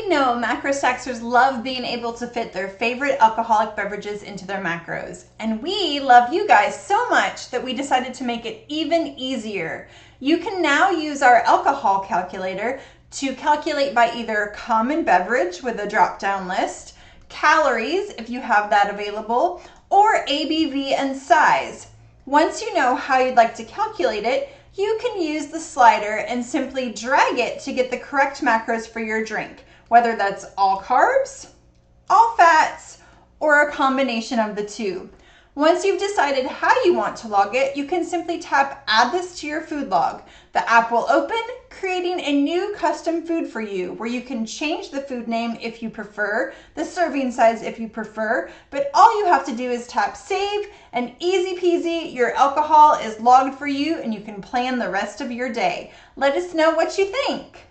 We know Macrostaxers love being able to fit their favorite alcoholic beverages into their macros. And we love you guys so much that we decided to make it even easier. You can now use our alcohol calculator to calculate by either common beverage with a drop-down list, calories if you have that available, or ABV and size. Once you know how you'd like to calculate it, you can use the slider and simply drag it to get the correct macros for your drink, whether that's all carbs, all fats, or a combination of the two. Once you've decided how you want to log it, you can simply tap Add this to your food log. The app will open, creating a new custom food for you, where you can change the food name if you prefer, the serving size if you prefer, but all you have to do is tap Save, and easy peasy, your alcohol is logged for you and you can plan the rest of your day. Let us know what you think.